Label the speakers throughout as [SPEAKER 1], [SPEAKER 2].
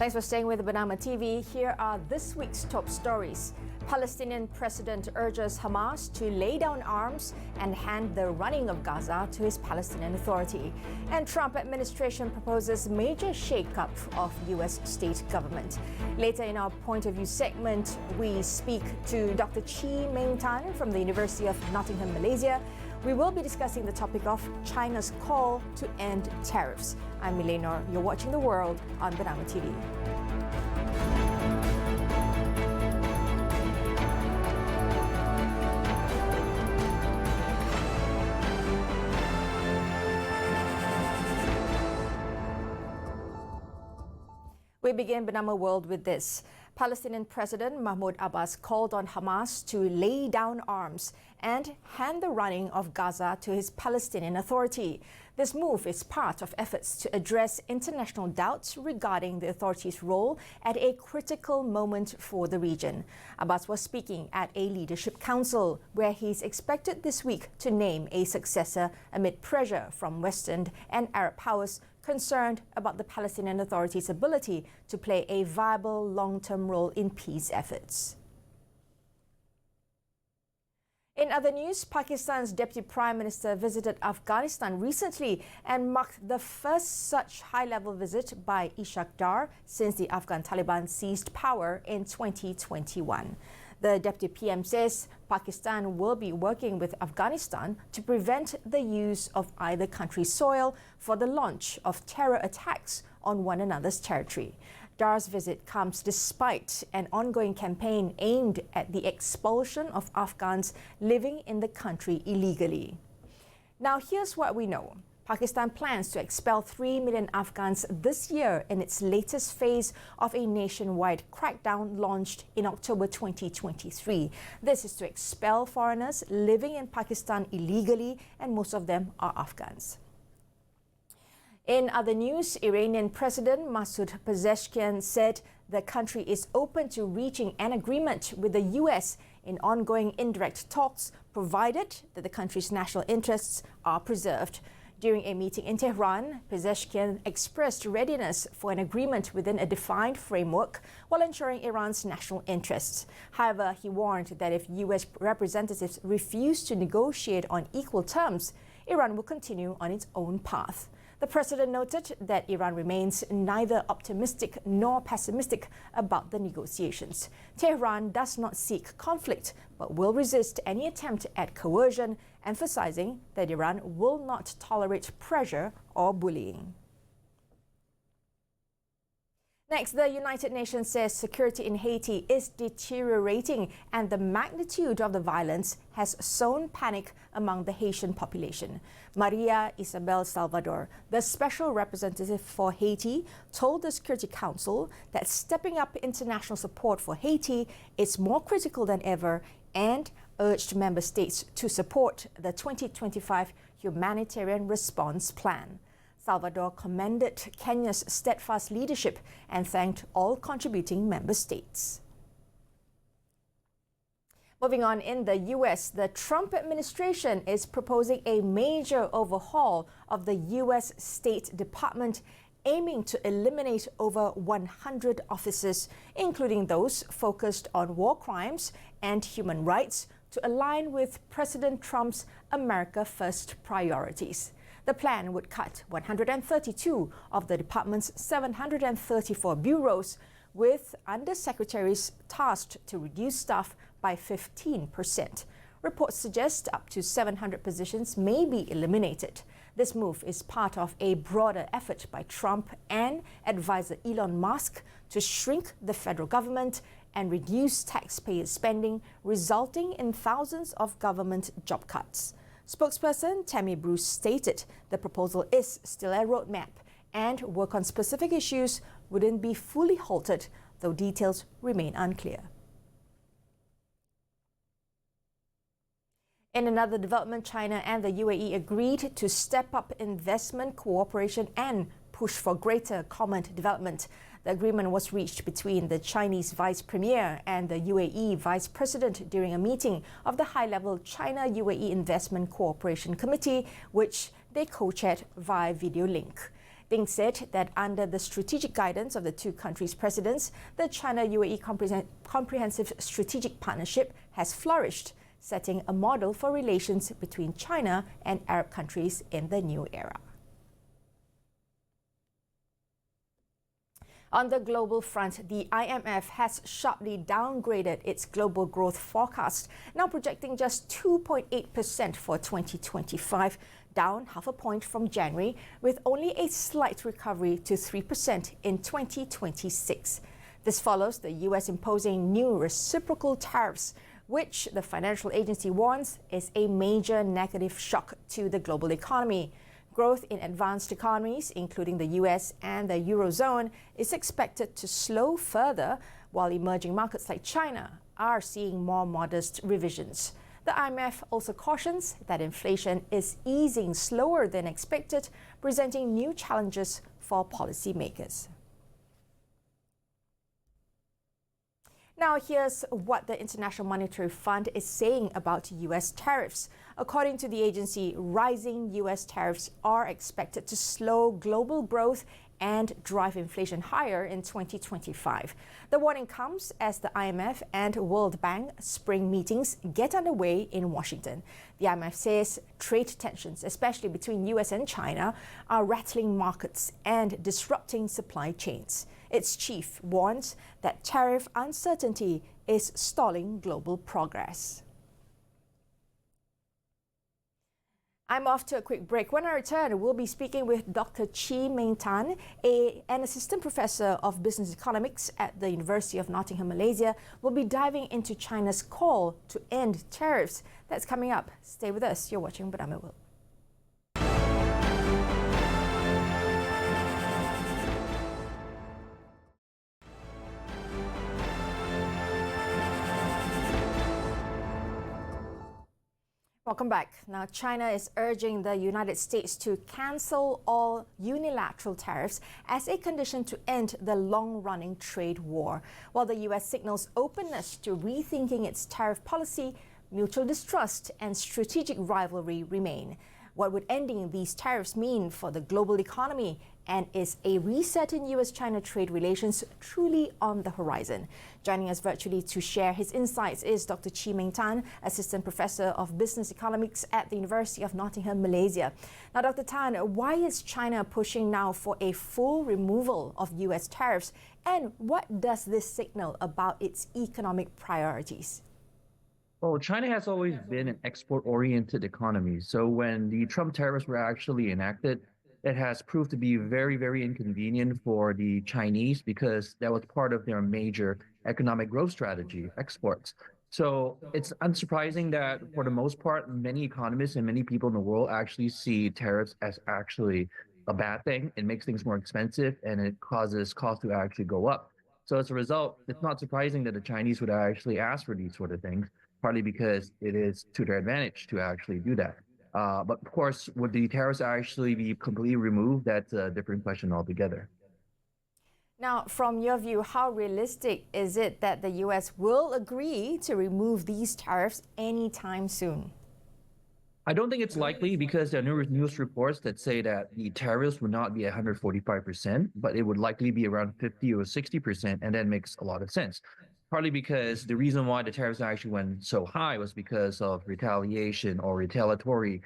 [SPEAKER 1] Thanks for staying with Bernama TV. Here are this week's top stories. Palestinian president urges Hamas to lay down arms and hand the running of Gaza to his Palestinian Authority. And Trump administration proposes major shake-up of U.S. state government. Later in our Point of View segment, we speak to Dr. CHEE from the University of Nottingham, Malaysia. We will be discussing the topic of China's call to end tariffs. I'm ELANE. You're watching The World on Bernama TV. We begin Bernama World with this. Palestinian President Mahmoud Abbas called on Hamas to lay down arms and hand the running of Gaza to his Palestinian Authority. This move is part of efforts to address international doubts regarding the authority's role at a critical moment for the region. Abbas was speaking at a leadership council where he's expected this week to name a successor amid pressure from Western and Arab powers concerned about the Palestinian Authority's ability to play a viable long-term role in peace efforts. In other news, Pakistan's Deputy Prime Minister visited Afghanistan recently and marked the first such high-level visit by Ishaq Dar since the Afghan Taliban seized power in 2021. The Deputy PM says Pakistan will be working with Afghanistan to prevent the use of either country's soil for the launch of terror attacks on one another's territory. Dar's visit comes despite an ongoing campaign aimed at the expulsion of Afghans living in the country illegally. Now, here's what we know. Pakistan plans to expel 3 million Afghans this year in its latest phase of a nationwide crackdown launched in October 2023. This is to expel foreigners living in Pakistan illegally, and most of them are Afghans. In other news, Iranian President Masoud Pezeshkian said the country is open to reaching an agreement with the U.S. in ongoing indirect talks, provided that the country's national interests are preserved. During a meeting in Tehran, Pezeshkian expressed readiness for an agreement within a defined framework while ensuring Iran's national interests. However, he warned that if U.S. representatives refuse to negotiate on equal terms, Iran will continue on its own path. The president noted that Iran remains neither optimistic nor pessimistic about the negotiations. Tehran does not seek conflict, but will resist any attempt at coercion, emphasizing that Iran will not tolerate pressure or bullying. Next, the United Nations says security in Haiti is deteriorating and the magnitude of the violence has sown panic among the Haitian population. Maria Isabel Salvador, the special representative for Haiti, told the Security Council that stepping up international support for Haiti is more critical than ever and urged member states to support the 2025 Humanitarian Response Plan. Salvador commended Kenya's steadfast leadership and thanked all contributing member states. Moving on, in the U.S., the Trump administration is proposing a major overhaul of the U.S. State Department, aiming to eliminate over 100 offices, including those focused on war crimes and human rights, to align with President Trump's America First priorities. The plan would cut 132 of the department's 734 bureaus, with undersecretaries tasked to reduce staff by 15%. Reports suggest up to 700 positions may be eliminated. This move is part of a broader effort by Trump and advisor Elon Musk to shrink the federal government and reduce taxpayer spending, resulting in thousands of government job cuts. Spokesperson Tammy Bruce stated the proposal is still a roadmap and work on specific issues wouldn't be fully halted, though details remain unclear. In another development, China and the UAE agreed to step up investment cooperation and push for greater common development. The agreement was reached between the Chinese Vice Premier and the UAE Vice President during a meeting of the high-level China-UAE Investment Cooperation Committee, which they co-chaired via video link. Ding said that under the strategic guidance of the two countries' presidents, the China-UAE Comprehensive Strategic Partnership has flourished, setting a model for relations between China and Arab countries in the new era. On the global front, the IMF has sharply downgraded its global growth forecast, now projecting just 2.8% for 2025, down half a point from January, with only a slight recovery to 3% in 2026. This follows the US imposing new reciprocal tariffs, which the financial agency warns is a major negative shock to the global economy. Growth in advanced economies, including the US and the Eurozone, is expected to slow further, while emerging markets like China are seeing more modest revisions. The IMF also cautions that inflation is easing slower than expected, presenting new challenges for policymakers. Now, here's what the International Monetary Fund is saying about US tariffs. According to the agency, rising US tariffs are expected to slow global growth and drive inflation higher in 2025. The warning comes as the IMF and World Bank spring meetings get underway in Washington. The IMF says trade tensions, especially between US and China, are rattling markets and disrupting supply chains. Its chief warns that tariff uncertainty is stalling global progress. I'm off to a quick break. When I return, we'll be speaking with Dr. CHEE Tan, an assistant professor of business economics at the University of Nottingham, Malaysia. We'll be diving into China's call to end tariffs. That's coming up. Stay with us. You're watching Bernama World. Welcome back. Now, China is urging the United States to cancel all unilateral tariffs as a condition to end the long-running trade war. While the US signals openness to rethinking its tariff policy, mutual distrust and strategic rivalry remain. What would ending these tariffs mean for the global economy? And is a reset in US-China trade relations truly on the horizon? Joining us virtually to share his insights is Dr. CHEE Tan, Assistant Professor of Business Economics at the University of Nottingham, Malaysia. Now, Dr. Tan, why is China pushing now for a full removal of US tariffs? And what does this signal about its economic priorities?
[SPEAKER 2] Well, China has always been an export-oriented economy. So when the Trump tariffs were actually enacted, it has proved to be very, very inconvenient for the Chinese because that was part of their major economic growth strategy, exports. So it's unsurprising that for the most part, many economists and many people in the world actually see tariffs as actually a bad thing. It makes things more expensive and it causes costs to actually go up. So as a result, it's not surprising that the Chinese would actually ask for these sort of things, partly because it is to their advantage to actually do that. But of course, would the tariffs actually be completely removed? That's a different question altogether.
[SPEAKER 1] Now, from your view, how realistic is it that the US will agree to remove these tariffs anytime soon?
[SPEAKER 2] I don't think it's likely because there are numerous news reports that say that the tariffs would not be 145%, but it would likely be around 50 or 60%, and that makes a lot of sense. Partly because the reason why the tariffs actually went so high was because of retaliation or retaliatory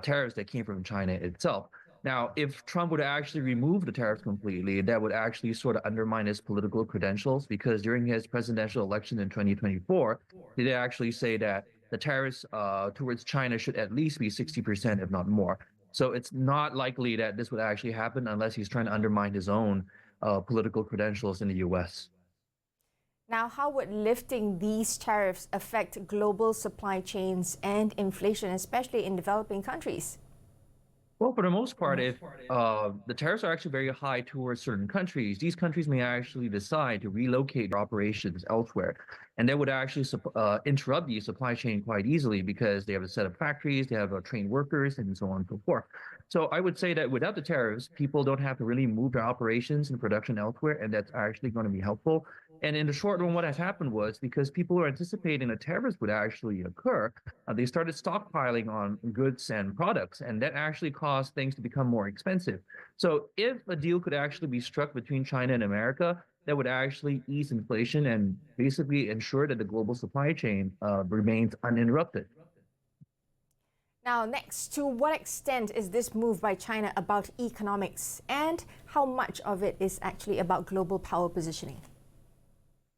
[SPEAKER 2] tariffs that came from China itself. Now, if Trump would actually remove the tariffs completely, that would actually sort of undermine his political credentials because during his presidential election in 2024, he did actually say that the tariffs towards China should at least be 60%, if not more. So it's not likely that this would actually happen unless he's trying to undermine his own political credentials in the US.
[SPEAKER 1] Now, how would lifting these tariffs affect global supply chains and inflation, especially in developing countries?
[SPEAKER 2] Well, for the most part, if the tariffs are actually very high towards certain countries, these countries may actually decide to relocate their operations elsewhere. And that would actually interrupt the supply chain quite easily because they have a set of factories, they have trained workers, and so on and so forth. So I would say that without the tariffs, people don't have to really move their operations and production elsewhere, and that's actually going to be helpful. And in the short run, what has happened was because people were anticipating that tariffs would actually occur, they started stockpiling on goods and products, and that actually caused things to become more expensive. So if a deal could actually be struck between China and America, that would actually ease inflation and basically ensure that the global supply chain remains uninterrupted.
[SPEAKER 1] Now, next, to what extent is this move by China about economics, and how much of it is actually about global power positioning?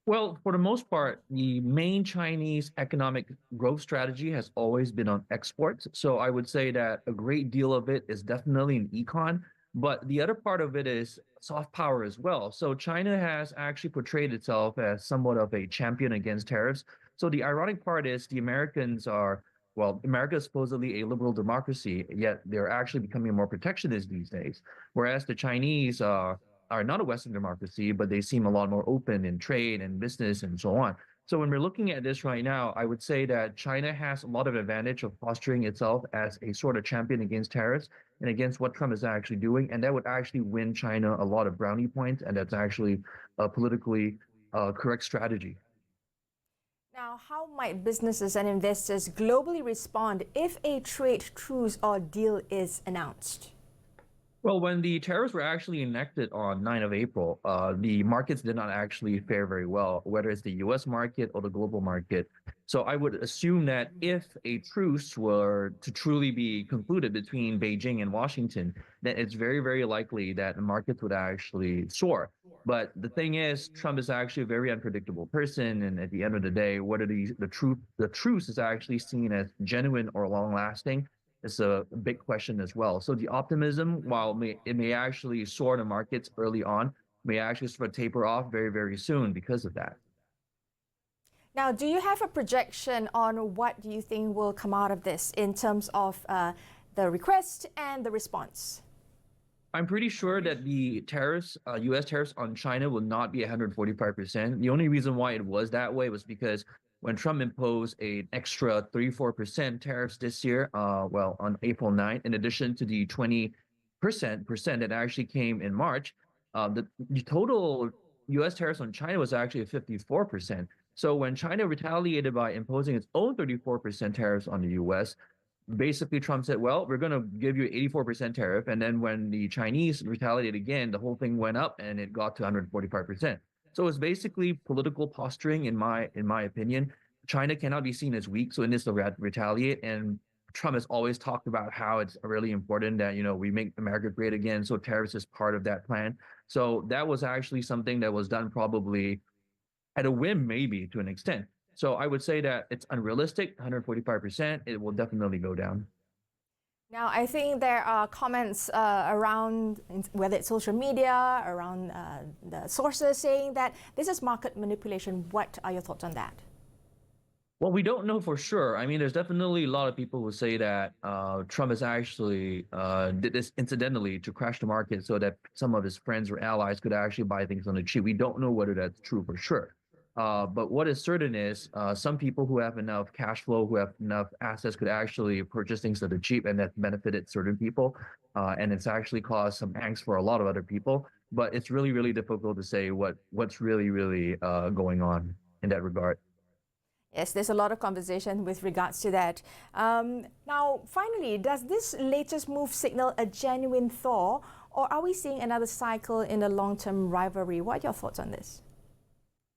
[SPEAKER 2] Well, for the most part, the main Chinese economic growth strategy has always been on exports. So I would say that a great deal of it is definitely in econ, but the other part of it is soft power as well. So China has actually portrayed itself as somewhat of a champion against tariffs. So the ironic part is the Americans are, well, America is supposedly a liberal democracy, yet they're actually becoming more protectionist these days. Whereas the Chinese are not a Western democracy, but they seem a lot more open in trade and business and so on. So when we're looking at this right now, I would say that China has a lot of advantage of posturing itself as a sort of champion against tariffs and against what Trump is actually doing. And that would actually win China a lot of brownie points. And that's actually a politically correct strategy.
[SPEAKER 1] Now, how might businesses and investors globally respond if a trade truce or deal is announced?
[SPEAKER 2] Well, when the tariffs were actually enacted on 9th of April, the markets did not actually fare very well, whether it's the US market or the global market. So I would assume that if a truce were to truly be concluded between Beijing and Washington, then it's very, very likely that the markets would actually soar. But the thing is, Trump is actually a very unpredictable person, and at the end of the day, whether the truce is actually seen as genuine or long lasting is a big question as well. So the optimism, while it may actually soar the markets early on, may actually sort of taper off very, very soon because of that.
[SPEAKER 1] Now, do you have a projection on what you think will come out of this in terms of the request and the response?
[SPEAKER 2] I'm pretty sure that the tariffs, U.S. tariffs on China will not be 145%. The only reason why it was that way was because when Trump imposed an extra 34% tariffs this year, well, on April 9th, in addition to the 20% that actually came in March, the total U.S. tariffs on China was actually 54%. So when China retaliated by imposing its own 34% tariffs on the U.S., basically Trump said, well, we're going to give you 84% tariff. And then when the Chinese retaliated again, the whole thing went up and it got to 145%. So it's basically political posturing, in my opinion. China cannot be seen as weak, so it needs to retaliate. And Trump has always talked about how it's really important that, you know, we make America great again. So tariffs is part of that plan. So that was actually something that was done probably at a whim, maybe to an extent. So I would say that it's unrealistic, 145%. It will definitely go down.
[SPEAKER 1] Now, I think there are comments around, whether it's social media, around the sources saying that this is market manipulation. What are your thoughts on that?
[SPEAKER 2] Well, we don't know for sure. I mean, there's definitely a lot of people who say that Trump has actually did this incidentally to crash the market so that some of his friends or allies could actually buy things on the cheap. We don't know whether that's true for sure. But what is certain is some people who have enough cash flow, who have enough assets, could actually purchase things that are cheap, and that benefited certain people. And it's actually caused some angst for a lot of other people. But it's really, really difficult to say what's really going on in that regard.
[SPEAKER 1] Yes, there's a lot of conversation with regards to that. Now, finally, does this latest move signal a genuine thaw, or are we seeing another cycle in the long-term rivalry? What are your thoughts on this?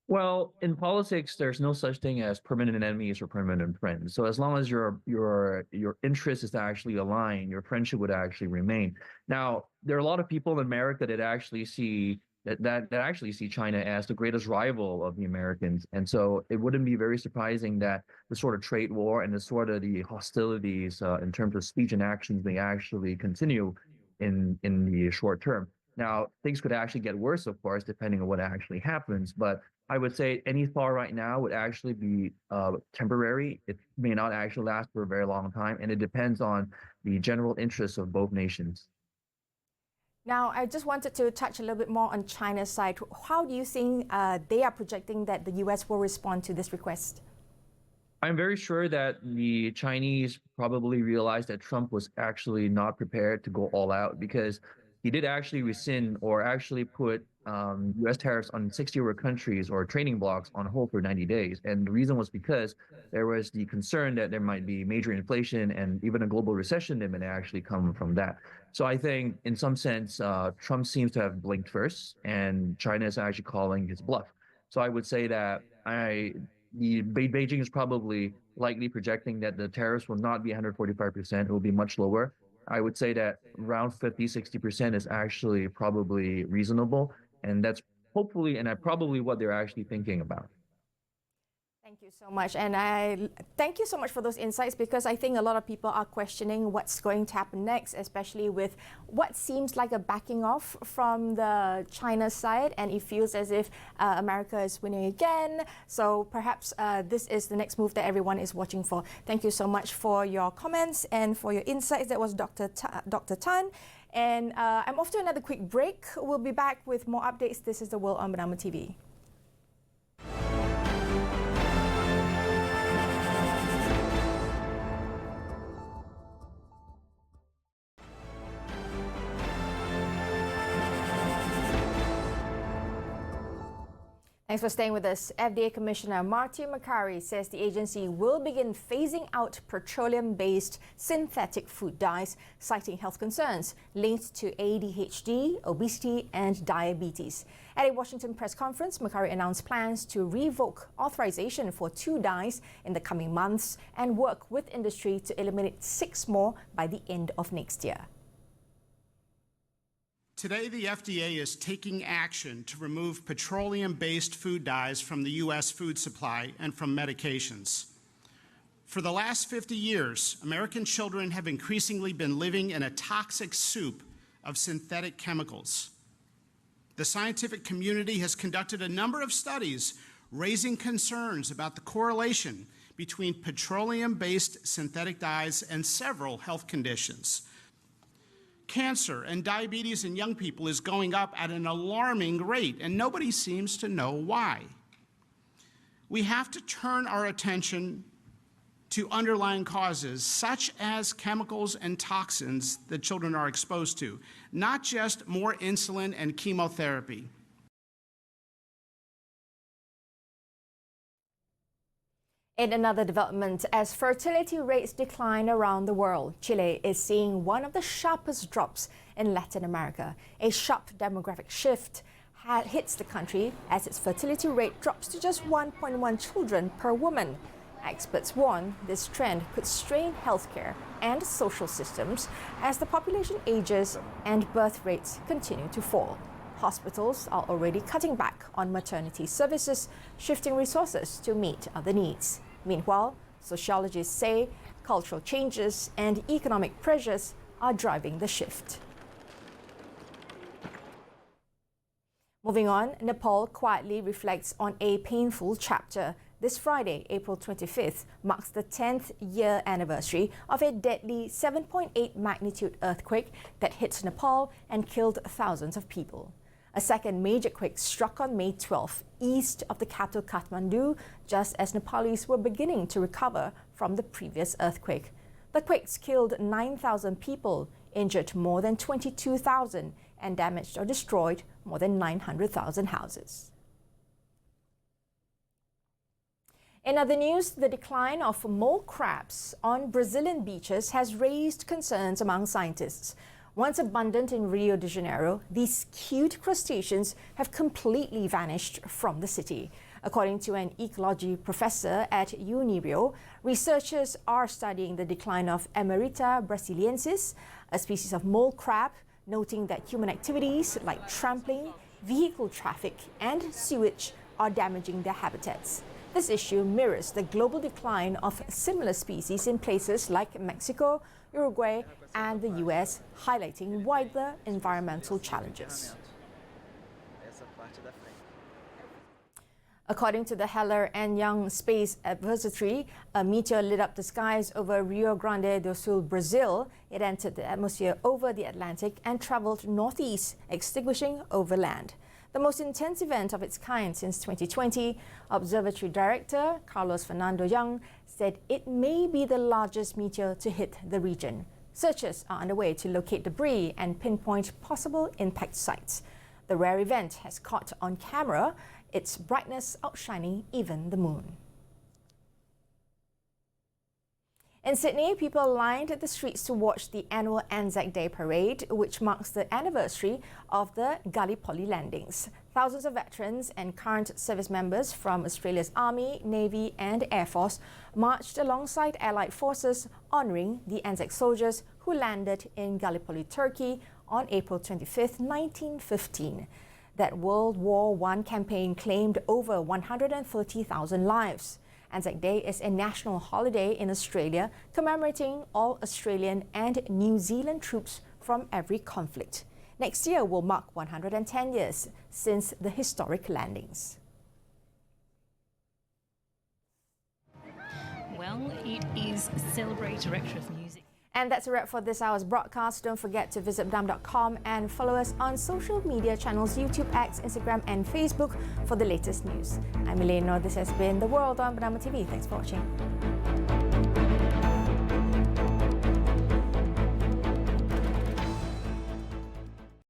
[SPEAKER 2] Well, in politics, there's no such thing as permanent enemies or permanent friends. So as long as your interest is actually aligned, your friendship would actually remain. Now, there are a lot of people in America that actually see that actually see China as the greatest rival of the Americans. And so it wouldn't be very surprising that the sort of trade war and the sort of the hostilities in terms of speech and actions may actually continue in the short term. Now, things could actually get worse, of course, depending on what actually happens. But I would say any thaw right now would actually be temporary. It may not actually last for a very long time, and it depends on the general interests of both nations.
[SPEAKER 1] Now, I just wanted to touch a little bit more on China's side. How do you think they are projecting that the US will respond to this request?
[SPEAKER 2] I'm very sure that the Chinese probably realized that Trump was actually not prepared to go all out because he did actually rescind or actually put U.S. tariffs on 60 other countries or trading blocks on hold for 90 days. And the reason was because there was the concern that there might be major inflation and even a global recession that may actually come from that. So I think in some sense, Trump seems to have blinked first and China is actually calling his bluff. So I would say that Beijing is probably likely projecting that the tariffs will not be 145%. It will be much lower. I would say that around 50, 60% is actually probably reasonable. And that's hopefully, and probably what they're actually thinking about.
[SPEAKER 1] Thank you so much. And I thank you so much for those insights, because I think a lot of people are questioning what's going to happen next, especially with what seems like a backing off from the China side. And it feels as if America is winning again. So perhaps this is the next move that everyone is watching for. Thank you so much for your comments and for your insights. That was Dr. Tan. And I'm off to another quick break. We'll be back with more updates. This is The World on Bernama TV. Thanks for staying with us. FDA Commissioner Marty Makary says the agency will begin phasing out petroleum-based synthetic food dyes, citing health concerns linked to ADHD, obesity and diabetes. At a Washington press conference, Makary announced plans to revoke authorization for 2 dyes in the coming months and work with industry to eliminate 6 more by the end of next year.
[SPEAKER 3] Today, the FDA is taking action to remove petroleum-based food dyes from the U.S. food supply and from medications. For the last 50 years, American children have increasingly been living in a toxic soup of synthetic chemicals. The scientific community has conducted a number of studies raising concerns about the correlation between petroleum-based synthetic dyes and several health conditions. Cancer and diabetes in young people is going up at an alarming rate, and nobody seems to know why. We have to turn our attention to underlying causes, such as chemicals and toxins that children are exposed to, not just more insulin and chemotherapy.
[SPEAKER 1] In another development, as fertility rates decline around the world, Chile is seeing one of the sharpest drops in Latin America. A sharp demographic shift hits the country as its fertility rate drops to just 1.1 children per woman. Experts warn this trend could strain healthcare and social systems as the population ages and birth rates continue to fall. Hospitals are already cutting back on maternity services, shifting resources to meet other needs. Meanwhile, sociologists say cultural changes and economic pressures are driving the shift. Moving on, Nepal quietly reflects on a painful chapter. This Friday, April 25th, marks the 10th year anniversary of a deadly 7.8 magnitude earthquake that hit Nepal and killed thousands of people. A second major quake struck on May 12th, east of the capital Kathmandu, just as Nepalis were beginning to recover from the previous earthquake. The quakes killed 9,000 people, injured more than 22,000, and damaged or destroyed more than 900,000 houses. In other news, the decline of mole crabs on Brazilian beaches has raised concerns among scientists. Once abundant in Rio de Janeiro, these cute crustaceans have completely vanished from the city. According to an ecology professor at UniRio, researchers are studying the decline of Emerita brasiliensis, a species of mole crab, noting that human activities like trampling, vehicle traffic, and sewage are damaging their habitats. This issue mirrors the global decline of similar species in places like Mexico, Uruguay, and the US, highlighting wider environmental challenges. According to the Heller and Young Space Observatory, a meteor lit up the skies over Rio Grande do Sul, Brazil. It entered the atmosphere over the Atlantic and traveled northeast, extinguishing over land. The most intense event of its kind since 2020, Observatory Director Carlos Fernando Young said it may be the largest meteor to hit the region. Searches are underway to locate debris and pinpoint possible impact sites. The rare event has caught on camera its brightness outshining even the moon. In Sydney, people lined the streets to watch the annual Anzac Day parade, which marks the anniversary of the Gallipoli landings. Thousands of veterans and current service members from Australia's Army, Navy and Air Force marched alongside Allied forces, honouring the Anzac soldiers who landed in Gallipoli, Turkey on April 25, 1915. That World War I campaign claimed over 130,000 lives. Anzac Day is a national holiday in Australia, commemorating all Australian and New Zealand troops from every conflict. Next year will mark 110 years since the historic landings.
[SPEAKER 4] Well, it is Celebrate Director of Music.
[SPEAKER 1] And that's a wrap for this hour's broadcast. Don't forget to visit bernama.com and follow us on social media channels YouTube, X, Instagram and Facebook for the latest news. I'm ELANE. This has been The World on Bernama TV. Thanks for watching.